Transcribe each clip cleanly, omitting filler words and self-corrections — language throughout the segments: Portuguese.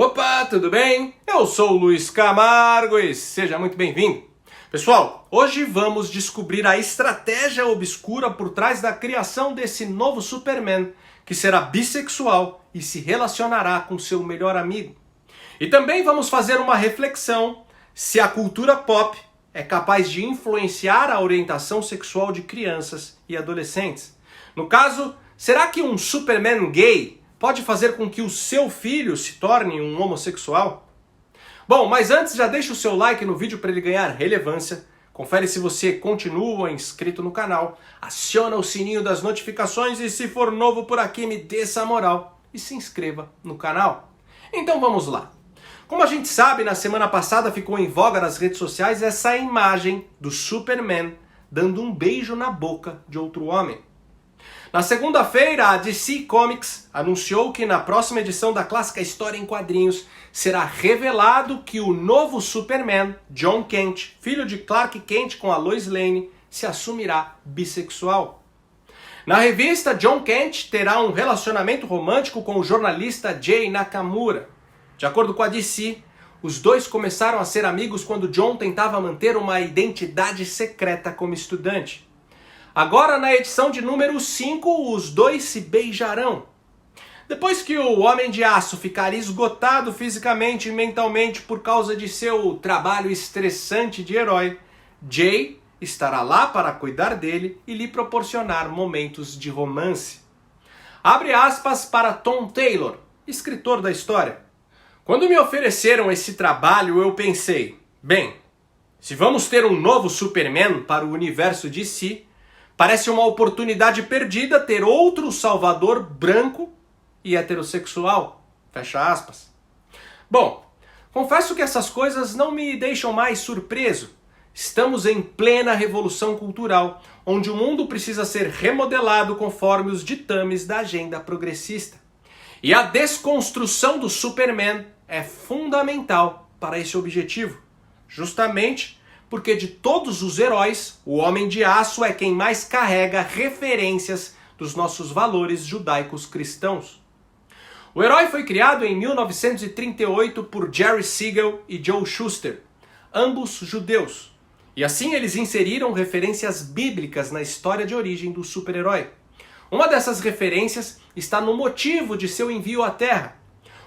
Opa, tudo bem? Eu sou o Luiz Camargo e seja muito bem-vindo. Pessoal, hoje vamos descobrir a estratégia obscura por trás da criação desse novo Superman, que será bissexual e se relacionará com seu melhor amigo. E também vamos fazer uma reflexão se a cultura pop é capaz de influenciar a orientação sexual de crianças e adolescentes. No caso, será que um Superman gay pode fazer com que o seu filho se torne um homossexual? Bom, mas antes já deixa o seu like no vídeo para ele ganhar relevância. Confere se você continua inscrito no canal, aciona o sininho das notificações e se for novo por aqui me dê essa moral e se inscreva no canal. Então vamos lá. Como a gente sabe, na semana passada ficou em voga nas redes sociais essa imagem do Superman dando um beijo na boca de outro homem. Na segunda-feira, a DC Comics anunciou que na próxima edição da clássica história em quadrinhos será revelado que o novo Superman, Jon Kent, filho de Clark Kent com a Lois Lane, se assumirá bissexual. Na revista, Jon Kent terá um relacionamento romântico com o jornalista Jay Nakamura. De acordo com a DC, os dois começaram a ser amigos quando Jon tentava manter uma identidade secreta como estudante. Agora, na edição de número 5, os dois se beijarão. Depois que o Homem de Aço ficar esgotado fisicamente e mentalmente por causa de seu trabalho estressante de herói, Jay estará lá para cuidar dele e lhe proporcionar momentos de romance. Abre aspas para Tom Taylor, escritor da história. Quando me ofereceram esse trabalho, eu pensei, bem, se vamos ter um novo Superman para o universo DC, parece uma oportunidade perdida ter outro Salvador branco e heterossexual. Fecha aspas. Bom, confesso que essas coisas não me deixam mais surpreso. Estamos em plena revolução cultural, onde o mundo precisa ser remodelado conforme os ditames da agenda progressista. E a desconstrução do Superman é fundamental para esse objetivo, justamente porque de todos os heróis, o Homem de Aço é quem mais carrega referências dos nossos valores judaicos cristãos. O herói foi criado em 1938 por Jerry Siegel e Joe Shuster, ambos judeus. E assim eles inseriram referências bíblicas na história de origem do super-herói. Uma dessas referências está no motivo de seu envio à Terra.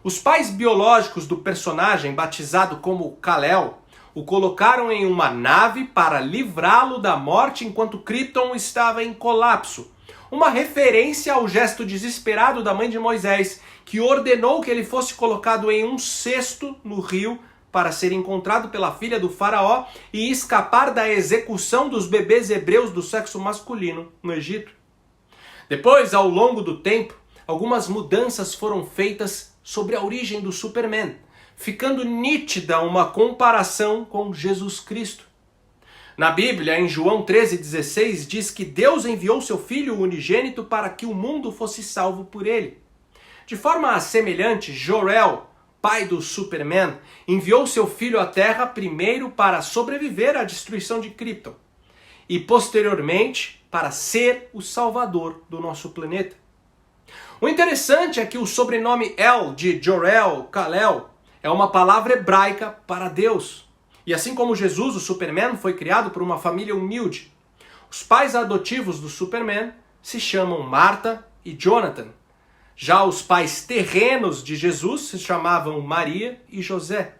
Os pais biológicos do personagem, batizado como Kal-El, o colocaram em uma nave para livrá-lo da morte enquanto Krypton estava em colapso. Uma referência ao gesto desesperado da mãe de Moisés, que ordenou que ele fosse colocado em um cesto no rio para ser encontrado pela filha do faraó e escapar da execução dos bebês hebreus do sexo masculino no Egito. Depois, ao longo do tempo, algumas mudanças foram feitas sobre a origem do Superman, ficando nítida uma comparação com Jesus Cristo. Na Bíblia, em João 13,16, diz que Deus enviou seu Filho unigênito para que o mundo fosse salvo por ele. De forma semelhante, Jor-El, pai do Superman, enviou seu filho à Terra primeiro para sobreviver à destruição de Krypton e, posteriormente, para ser o salvador do nosso planeta. O interessante é que o sobrenome El de Jor-El, Kal-El, é uma palavra hebraica para Deus. E assim como Jesus, o Superman, foi criado por uma família humilde, os pais adotivos do Superman se chamam Marta e Jonathan. Já os pais terrenos de Jesus se chamavam Maria e José.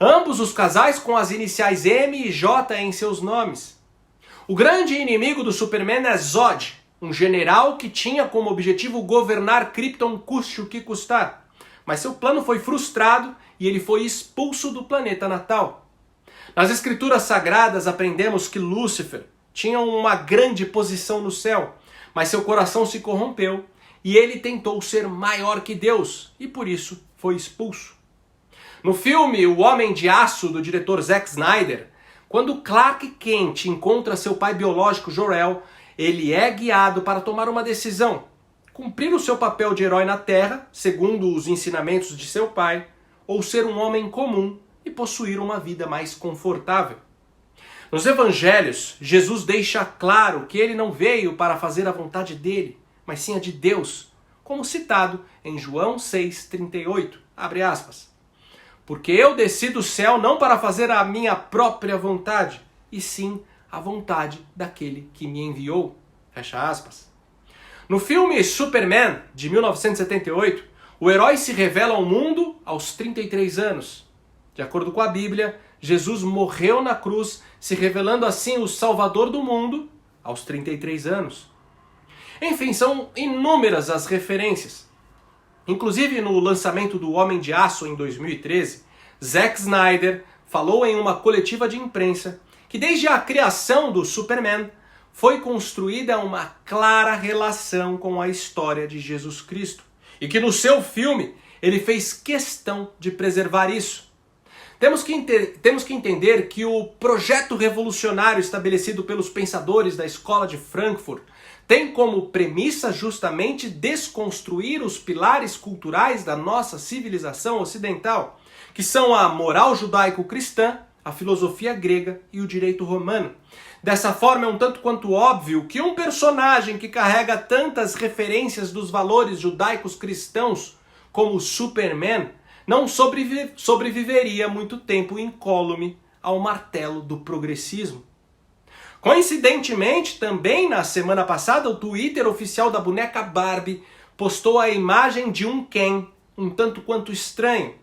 Ambos os casais com as iniciais M e J em seus nomes. O grande inimigo do Superman é Zod, um general que tinha como objetivo governar Krypton custe o que custar. Mas seu plano foi frustrado e ele foi expulso do planeta natal. Nas escrituras sagradas aprendemos que Lúcifer tinha uma grande posição no céu, mas seu coração se corrompeu e ele tentou ser maior que Deus e por isso foi expulso. No filme O Homem de Aço, do diretor Zack Snyder, quando Clark Kent encontra seu pai biológico Jor-El, ele é guiado para tomar uma decisão: cumprir o seu papel de herói na Terra, segundo os ensinamentos de seu pai, ou ser um homem comum e possuir uma vida mais confortável. Nos evangelhos, Jesus deixa claro que ele não veio para fazer a vontade dele, mas sim a de Deus, como citado em João 6,38, abre aspas. porque eu desci do céu não para fazer a minha própria vontade, e sim a vontade daquele que me enviou. Fecha aspas. No filme Superman, de 1978, o herói se revela ao mundo aos 33 anos. De acordo com a Bíblia, Jesus morreu na cruz, se revelando assim o Salvador do mundo aos 33 anos. Enfim, são inúmeras as referências. Inclusive no lançamento do Homem de Aço em 2013, Zack Snyder falou em uma coletiva de imprensa que desde a criação do Superman foi construída uma clara relação com a história de Jesus Cristo e que no seu filme ele fez questão de preservar isso. Temos que entender que o projeto revolucionário estabelecido pelos pensadores da Escola de Frankfurt tem como premissa justamente desconstruir os pilares culturais da nossa civilização ocidental, que são a moral judaico-cristã, a filosofia grega e o direito romano. Dessa forma, é um tanto quanto óbvio que um personagem que carrega tantas referências dos valores judaicos cristãos como o Superman não sobreviveria muito tempo incólume ao martelo do progressismo. Coincidentemente, também na semana passada, o Twitter oficial da boneca Barbie postou a imagem de um Ken, um tanto quanto estranho.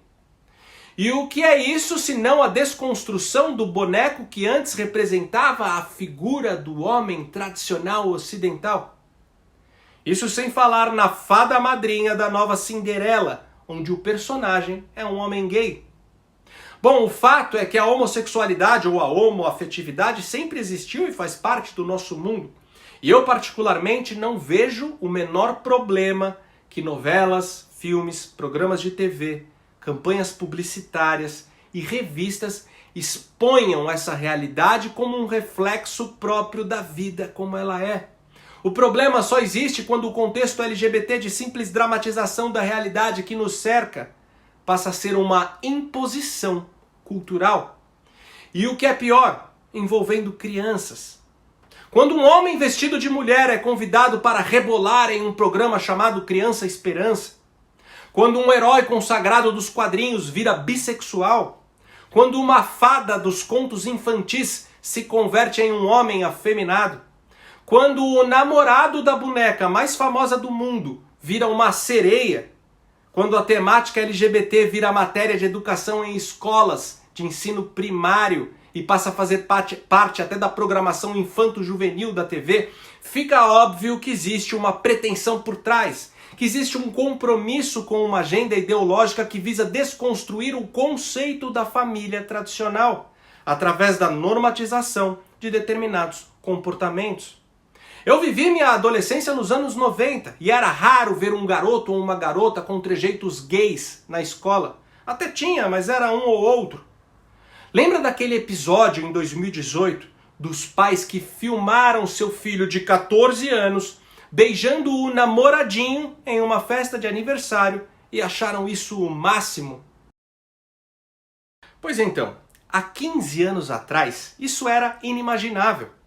E o que é isso senão a desconstrução do boneco que antes representava a figura do homem tradicional ocidental? Isso sem falar na fada madrinha da nova Cinderela, onde o personagem é um homem gay. Bom, o fato é que a homossexualidade ou a homoafetividade sempre existiu e faz parte do nosso mundo. E eu particularmente não vejo o menor problema que novelas, filmes, programas de TV, campanhas publicitárias e revistas exponham essa realidade como um reflexo próprio da vida como ela é. O problema só existe quando o contexto LGBT de simples dramatização da realidade que nos cerca passa a ser uma imposição cultural. E o que é pior, envolvendo crianças. Quando um homem vestido de mulher é convidado para rebolar em um programa chamado Criança Esperança, quando um herói consagrado dos quadrinhos vira bissexual, quando uma fada dos contos infantis se converte em um homem afeminado, quando o namorado da boneca mais famosa do mundo vira uma sereia, quando a temática LGBT vira matéria de educação em escolas de ensino primário e passa a fazer parte até da programação infanto-juvenil da TV, fica óbvio que existe uma pretensão por trás, que existe um compromisso com uma agenda ideológica que visa desconstruir o conceito da família tradicional, através da normatização de determinados comportamentos. Eu vivi minha adolescência nos anos 90 e era raro ver um garoto ou uma garota com trejeitos gays na escola. Até tinha, mas era um ou outro. Lembra daquele episódio em 2018 dos pais que filmaram seu filho de 14 anos beijando o namoradinho em uma festa de aniversário e acharam isso o máximo? Pois então, há 15 anos atrás isso era inimaginável.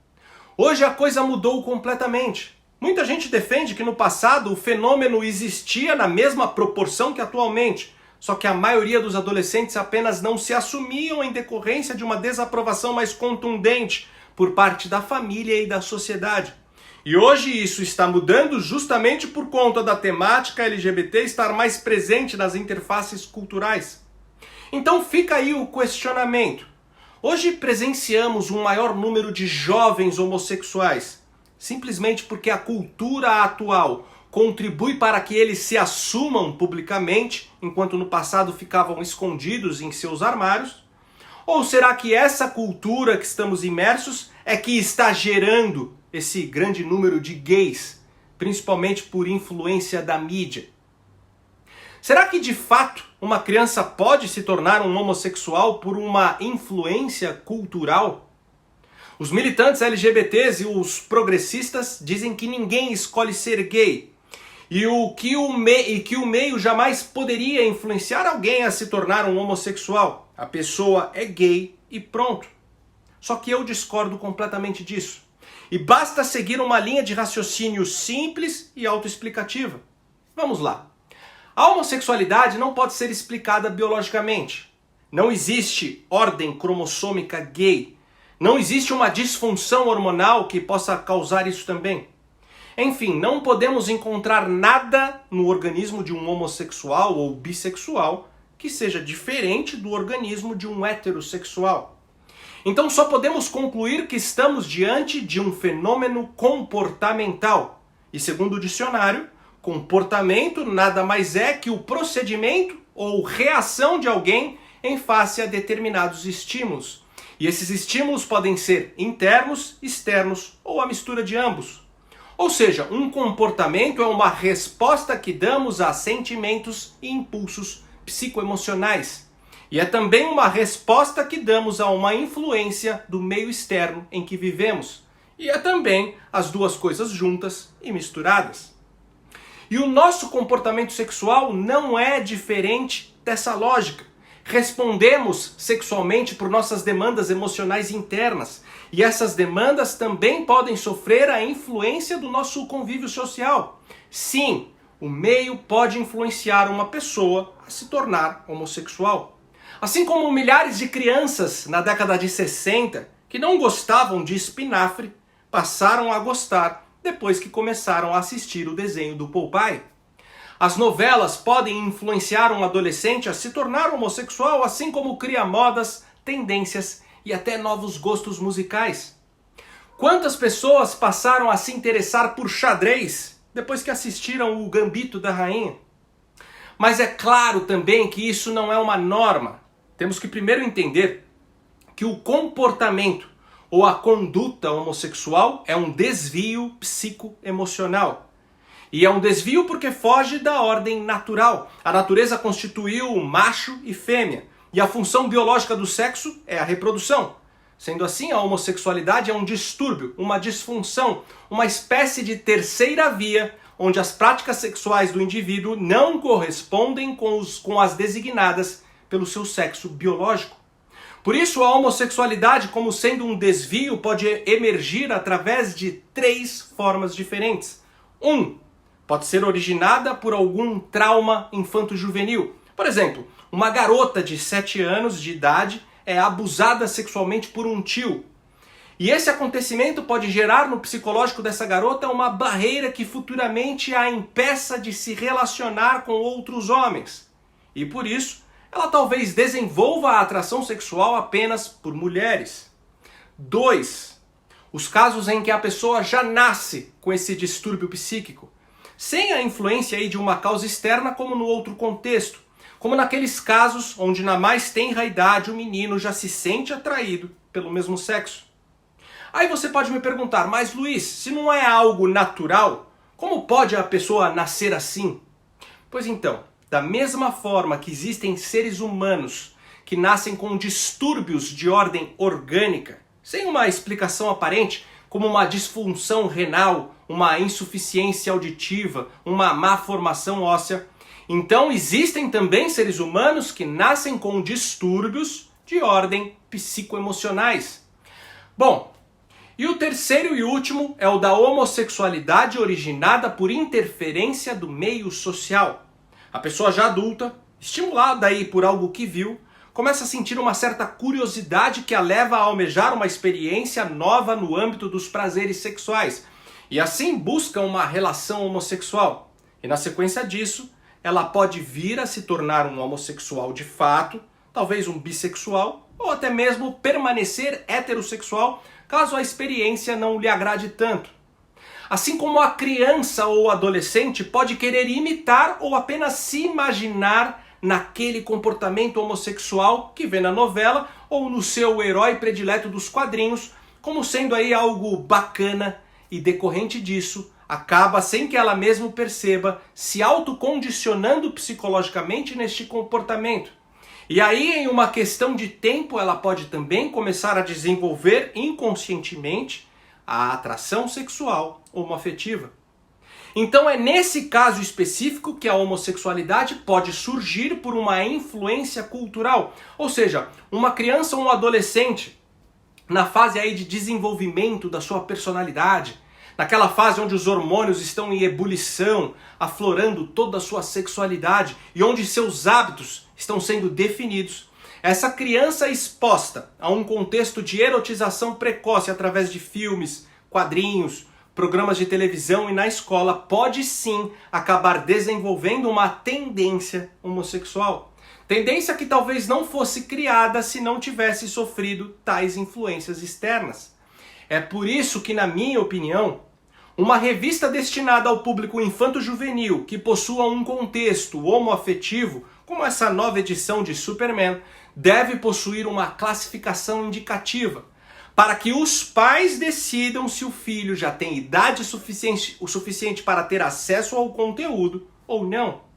Hoje a coisa mudou completamente. Muita gente defende que no passado o fenômeno existia na mesma proporção que atualmente, só que a maioria dos adolescentes apenas não se assumiam em decorrência de uma desaprovação mais contundente por parte da família e da sociedade. E hoje isso está mudando justamente por conta da temática LGBT estar mais presente nas interfaces culturais. Então fica aí o questionamento. Hoje presenciamos um maior número de jovens homossexuais, simplesmente porque a cultura atual contribui para que eles se assumam publicamente, enquanto no passado ficavam escondidos em seus armários? Ou será que essa cultura que estamos imersos é que está gerando esse grande número de gays, principalmente por influência da mídia? Será que de fato uma criança pode se tornar um homossexual por uma influência cultural? Os militantes LGBTs e os progressistas dizem que ninguém escolhe ser gay e que o meio jamais poderia influenciar alguém a se tornar um homossexual. A pessoa é gay e pronto. Só que eu discordo completamente disso. E basta seguir uma linha de raciocínio simples e autoexplicativa. Vamos lá. A homossexualidade não pode ser explicada biologicamente. Não existe ordem cromossômica gay. Não existe uma disfunção hormonal que possa causar isso também. Enfim, não podemos encontrar nada no organismo de um homossexual ou bissexual que seja diferente do organismo de um heterossexual. Então só podemos concluir que estamos diante de um fenômeno comportamental. E segundo o dicionário, comportamento nada mais é que o procedimento ou reação de alguém em face a determinados estímulos. E esses estímulos podem ser internos, externos ou a mistura de ambos. Ou seja, um comportamento é uma resposta que damos a sentimentos e impulsos psicoemocionais. E é também uma resposta que damos a uma influência do meio externo em que vivemos. E é também as duas coisas juntas e misturadas. E o nosso comportamento sexual não é diferente dessa lógica. Respondemos sexualmente por nossas demandas emocionais internas. E essas demandas também podem sofrer a influência do nosso convívio social. Sim, o meio pode influenciar uma pessoa a se tornar homossexual. Assim como milhares de crianças na década de 60 que não gostavam de espinafre passaram a gostar depois que começaram a assistir o desenho do Popeye. As novelas podem influenciar um adolescente a se tornar homossexual, assim como cria modas, tendências e até novos gostos musicais. Quantas pessoas passaram a se interessar por xadrez depois que assistiram o Gambito da Rainha? Mas é claro também que isso não é uma norma. Temos que primeiro entender que o comportamento ou a conduta homossexual é um desvio psicoemocional. E é um desvio porque foge da ordem natural. A natureza constituiu macho e fêmea. E a função biológica do sexo é a reprodução. Sendo assim, a homossexualidade é um distúrbio, uma disfunção, uma espécie de terceira via, onde as práticas sexuais do indivíduo não correspondem com as designadas pelo seu sexo biológico. Por isso, a homossexualidade, como sendo um desvio, pode emergir através de 3 formas diferentes. 1. Pode ser originada por algum trauma infanto-juvenil. Por exemplo, uma garota de 7 anos de idade é abusada sexualmente por um tio. E esse acontecimento pode gerar no psicológico dessa garota uma barreira que futuramente a impeça de se relacionar com outros homens. E por isso, ela talvez desenvolva a atração sexual apenas por mulheres. 2. Os casos em que a pessoa já nasce com esse distúrbio psíquico, sem a influência aí de uma causa externa, como no outro contexto, como naqueles casos onde na mais tenra idade o menino já se sente atraído pelo mesmo sexo. Aí você pode me perguntar, mas Luiz, se não é algo natural, como pode a pessoa nascer assim? Pois então, da mesma forma que existem seres humanos que nascem com distúrbios de ordem orgânica, sem uma explicação aparente, como uma disfunção renal, uma insuficiência auditiva, uma má formação óssea, então existem também seres humanos que nascem com distúrbios de ordem psicoemocionais. Bom, e o terceiro e último é o da homossexualidade originada por interferência do meio social. A pessoa já adulta, estimulada aí por algo que viu, começa a sentir uma certa curiosidade que a leva a almejar uma experiência nova no âmbito dos prazeres sexuais. E assim busca uma relação homossexual. E na sequência disso, ela pode vir a se tornar um homossexual de fato, talvez um bissexual, ou até mesmo permanecer heterossexual, caso a experiência não lhe agrade tanto. Assim como a criança ou adolescente pode querer imitar ou apenas se imaginar naquele comportamento homossexual que vê na novela ou no seu herói predileto dos quadrinhos, como sendo aí algo bacana, e decorrente disso, acaba, sem que ela mesma perceba, se autocondicionando psicologicamente neste comportamento. E aí, em uma questão de tempo, ela pode também começar a desenvolver inconscientemente a atração sexual homoafetiva. Então é nesse caso específico que a homossexualidade pode surgir por uma influência cultural. Ou seja, uma criança ou um adolescente, na fase aí de desenvolvimento da sua personalidade, naquela fase onde os hormônios estão em ebulição, aflorando toda a sua sexualidade e onde seus hábitos estão sendo definidos, Essa criança exposta a um contexto de erotização precoce através de filmes, quadrinhos, programas de televisão e na escola pode sim acabar desenvolvendo uma tendência homossexual. Tendência que talvez não fosse criada se não tivesse sofrido tais influências externas. É por isso que, na minha opinião, uma revista destinada ao público infanto-juvenil que possua um contexto homoafetivo, como essa nova edição de Superman, deve possuir uma classificação indicativa, para que os pais decidam se o filho já tem idade suficiente para ter acesso ao conteúdo ou não.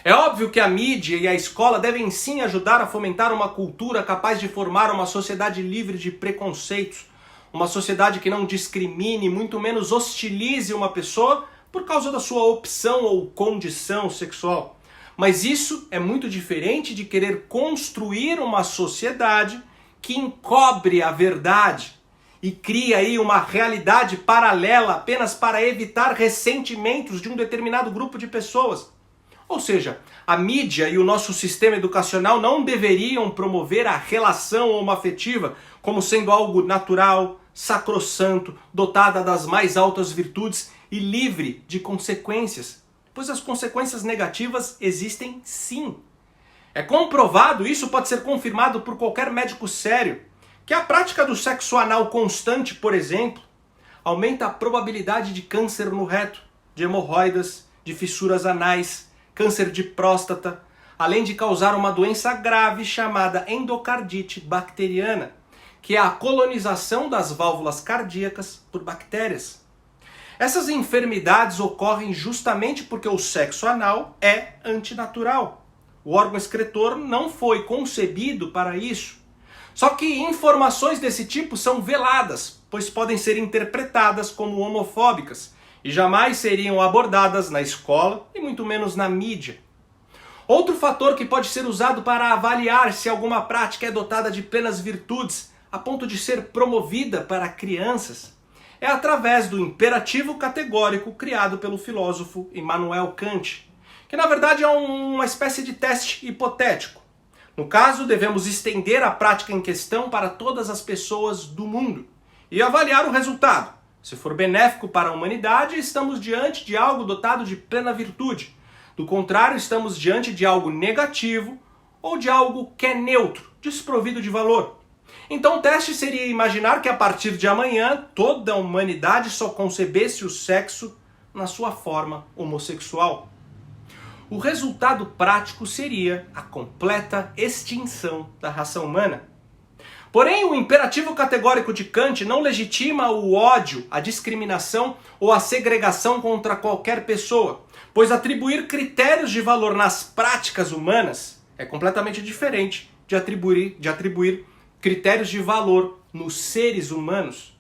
É óbvio que a mídia e a escola devem sim ajudar a fomentar uma cultura capaz de formar uma sociedade livre de preconceitos, uma sociedade que não discrimine, muito menos hostilize uma pessoa por causa da sua opção ou condição sexual. Mas isso é muito diferente de querer construir uma sociedade que encobre a verdade e cria aí uma realidade paralela apenas para evitar ressentimentos de um determinado grupo de pessoas. Ou seja, a mídia e o nosso sistema educacional não deveriam promover a relação homoafetiva como sendo algo natural, sacrossanto, dotada das mais altas virtudes e livre de consequências, pois as consequências negativas existem sim. É comprovado, isso pode ser confirmado por qualquer médico sério, que a prática do sexo anal constante, por exemplo, aumenta a probabilidade de câncer no reto, de hemorroidas, de fissuras anais, câncer de próstata, além de causar uma doença grave chamada endocardite bacteriana, que é a colonização das válvulas cardíacas por bactérias. Essas enfermidades ocorrem justamente porque o sexo anal é antinatural. O órgão excretor não foi concebido para isso. Só que informações desse tipo são veladas, pois podem ser interpretadas como homofóbicas e jamais seriam abordadas na escola e muito menos na mídia. Outro fator que pode ser usado para avaliar se alguma prática é dotada de plenas virtudes a ponto de ser promovida para crianças é através do imperativo categórico criado pelo filósofo Immanuel Kant, que na verdade é uma espécie de teste hipotético. No caso, devemos estender a prática em questão para todas as pessoas do mundo e avaliar o resultado. Se for benéfico para a humanidade, estamos diante de algo dotado de plena virtude. Do contrário, estamos diante de algo negativo ou de algo que é neutro, desprovido de valor. Então o teste seria imaginar que a partir de amanhã toda a humanidade só concebesse o sexo na sua forma homossexual. O resultado prático seria a completa extinção da raça humana. Porém, o imperativo categórico de Kant não legitima o ódio, a discriminação ou a segregação contra qualquer pessoa, pois atribuir critérios de valor nas práticas humanas é completamente diferente de atribuir critérios de valor nos seres humanos.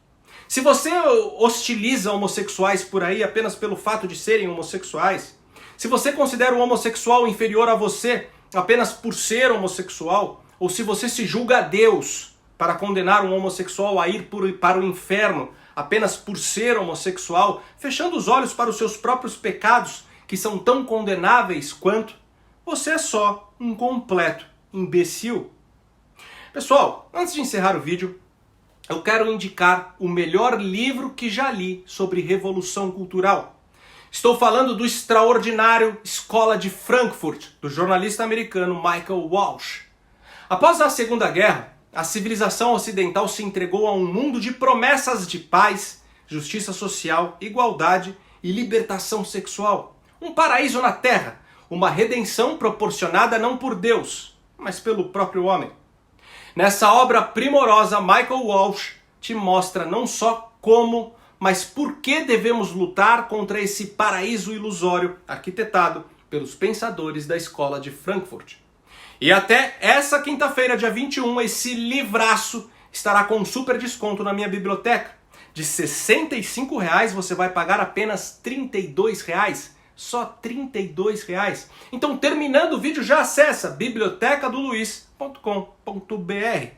Se você hostiliza homossexuais por aí apenas pelo fato de serem homossexuais, se você considera o homossexual inferior a você apenas por ser homossexual, ou se você se julga Deus para condenar um homossexual a ir para o inferno apenas por ser homossexual, fechando os olhos para os seus próprios pecados, que são tão condenáveis quanto, você é só um completo imbecil. Pessoal, antes de encerrar o vídeo, eu quero indicar o melhor livro que já li sobre revolução cultural. Estou falando do extraordinário Escola de Frankfurt, do jornalista americano Michael Walsh. Após a Segunda Guerra, a civilização ocidental se entregou a um mundo de promessas de paz, justiça social, igualdade e libertação sexual. Um paraíso na Terra, uma redenção proporcionada não por Deus, mas pelo próprio homem. Nessa obra primorosa, Michael Walsh te mostra não só como, mas por que devemos lutar contra esse paraíso ilusório arquitetado pelos pensadores da Escola de Frankfurt. E até essa quinta-feira, dia 21, esse livraço estará com um super desconto na minha biblioteca. De R$ 65 você vai pagar apenas R$ 32. Só R$ 32. Então, terminando o vídeo, já acessa bibliotecadoluiz.com.br.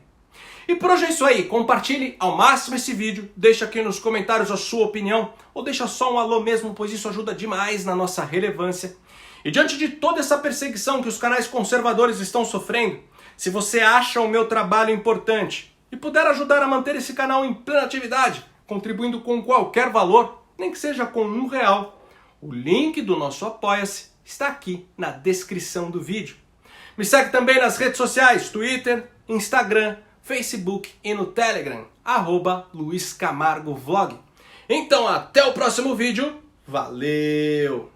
E por hoje é isso aí. Compartilhe ao máximo esse vídeo, deixa aqui nos comentários a sua opinião, ou deixa só um alô mesmo, pois isso ajuda demais na nossa relevância. E diante de toda essa perseguição que os canais conservadores estão sofrendo, Se você acha o meu trabalho importante e puder ajudar a manter esse canal em plena atividade, contribuindo com qualquer valor, nem que seja com R$1, o link do nosso Apoia-se está aqui na descrição do vídeo. Me segue também nas redes sociais, Twitter, Instagram, Facebook e no Telegram, @LuizCamargoVlog. Então até o próximo vídeo, valeu!